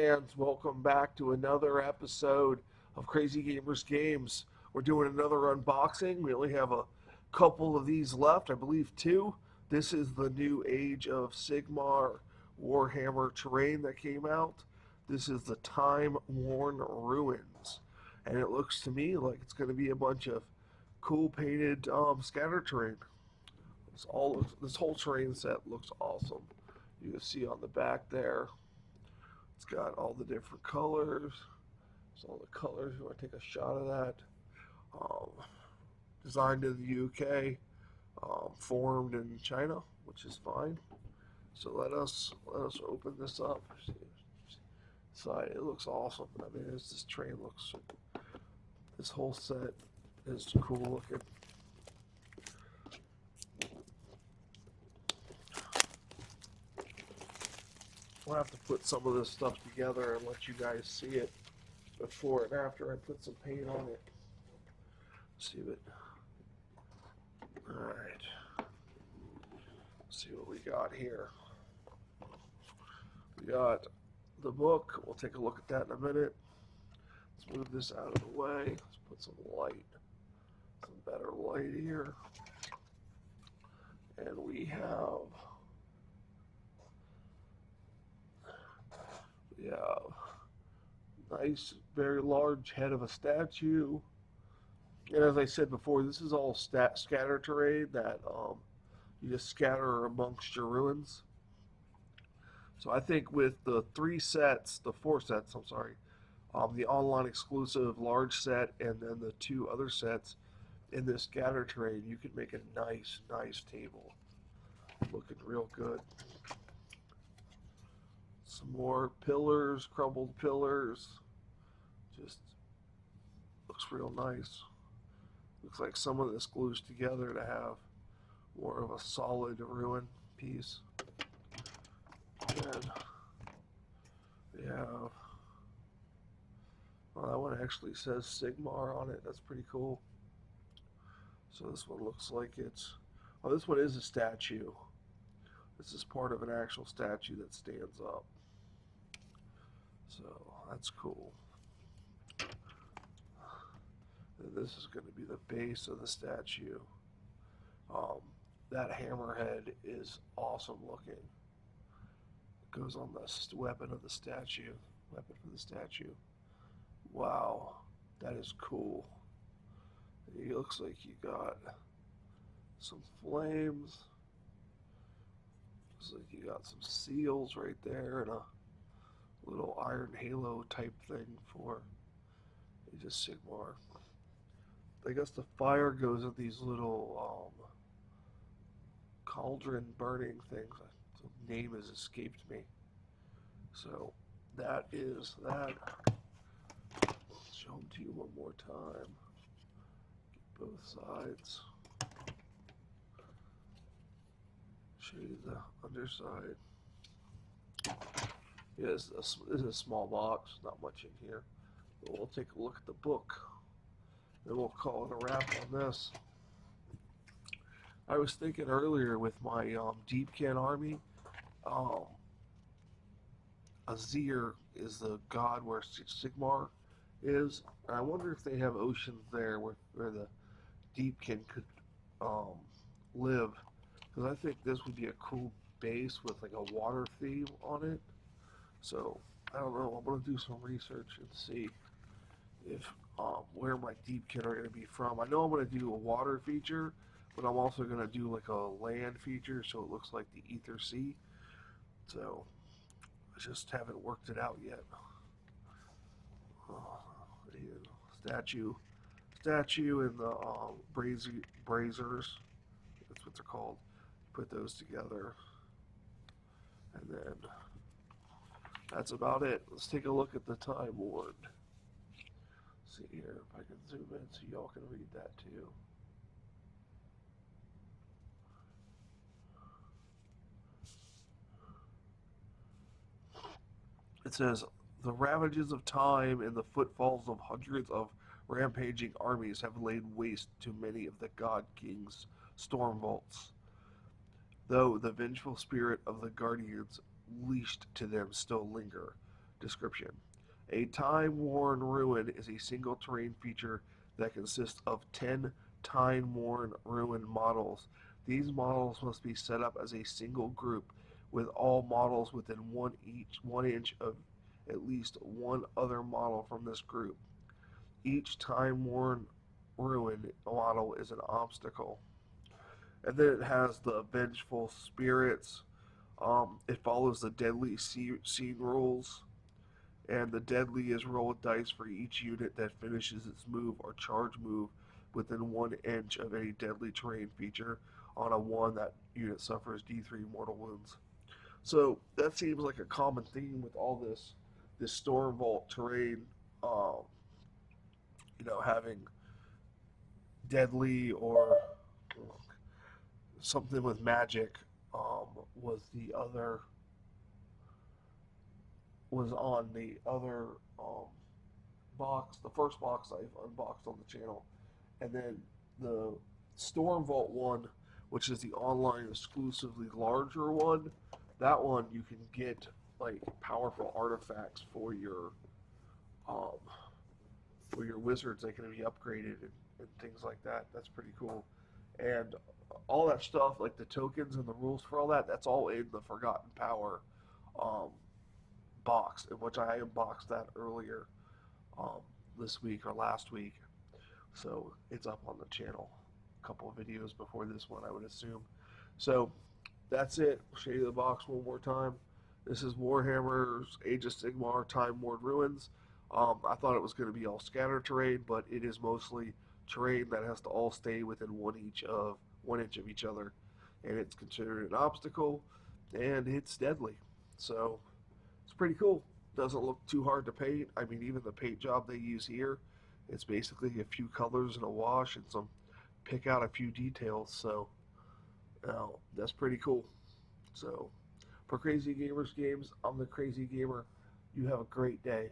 fans, welcome back to another episode of Crazy Gamers Games. We're doing another unboxing. We only have a couple of these left, I believe two. This is the new Age of Sigmar Warhammer terrain that came out. This is the Timeworn Ruins. And it looks to me like it's going to be a bunch of cool painted scatter terrain. This whole terrain set looks awesome. You can see on the back there, it's got all the different colors. So all the colors, you want to take a shot of that. Um, Designed in the UK, formed in China, which is fine. So let us open this up. Side, it looks awesome. I mean, this train looks. This whole set is cool looking. I'll have to put some of this stuff together and let you guys see it before and after I put some paint on it. Let's see it. Alright. See what we got here. We got the book. We'll take a look at that in a minute. Let's move this out of the way. Let's put some light. Some better light here. And we have nice, very large head of a statue. And as I said before, this is all scatter terrain that you just scatter amongst your ruins. So I think with the four sets, the online exclusive large set and then the two other sets in this scatter terrain, you can make a nice table. Looking real good. Some more pillars, crumbled pillars. Just looks real nice. Looks like some of this glues together to have more of a solid ruin piece. And we have, well, that one actually says Sigmar on it. That's pretty cool. So this one looks like it's, oh, this one is a statue. This is part of an actual statue that stands up. So that's cool. And this is going to be the base of the statue. That hammerhead is awesome looking. It goes on the weapon of the statue. Weapon for the statue. Wow, that is cool. It looks like you got some flames. Looks like you got some seals right there and a little iron halo type thing for Age of Sigmar. I guess the fire goes in these little cauldron burning things. The name has escaped me. So that is that. Show them to you one more time. Get both sides. Show you the underside. Yeah, this is a small box, not much in here. But we'll take a look at the book. Then we'll call it a wrap on this. I was thinking earlier with my Deepkin army, Azir is the god where Sigmar is. I wonder if they have oceans there where the Deepkin could live. Because I think this would be a cool base with like a water theme on it. So, I don't know. I'm going to do some research and see if where my Deepkin are going to be from. I know I'm going to do a water feature, but I'm also going to do like a land feature so it looks like the Ether Sea. So, I just haven't worked it out yet. Statue and the braziers. That's what they're called. Put those together. And then that's about it. Let's take a look at the Timeworn. See here if I can zoom in so y'all can read that too. It says, the ravages of time and the footfalls of hundreds of rampaging armies have laid waste to many of the God King's storm vaults, though the vengeful spirit of the guardians leashed to them still linger. Description. A time-worn ruin is a single terrain feature that consists of 10 time-worn ruin models. These models must be set up as a single group, with all models within 1 inch of at least one other model from this group. Each time-worn ruin model is an obstacle. And then it has the vengeful spirits. It follows the deadly scene rules, and the deadly is roll dice for each unit that finishes its move or charge move within 1 inch of any deadly terrain feature. On a 1, that unit suffers D3 mortal wounds. So that seems like a common theme with all this storm vault terrain. Um, having deadly or something with magic was the other was on the other um, box, the first box I've unboxed on the channel, and then the Storm Vault one, which is the online exclusively larger one. That one you can get like powerful artifacts um, for your wizards. They can be upgraded and things like that. That's pretty cool. And all that stuff, like the tokens and the rules for all that, that's all in the Forgotten Power um, box, in which I unboxed that earlier um, this week or last week. So it's up on the channel. A couple of videos before this one, I would assume. So that's it. I'll show you the box one more time. This is Warhammer's Age of Sigmar Timeworn Ruins. I thought it was going to be all scatter terrain, but it is mostly terrain that has to all stay within 1 inch of each other, and it's considered an obstacle, and it's deadly. So it's pretty cool. Doesn't look too hard to paint. I mean, even the paint job they use here, it's basically a few colors and a wash and some pick out a few details. So that's pretty cool. So for Crazy Gamers Games, I'm the Crazy Gamer. You have a great day.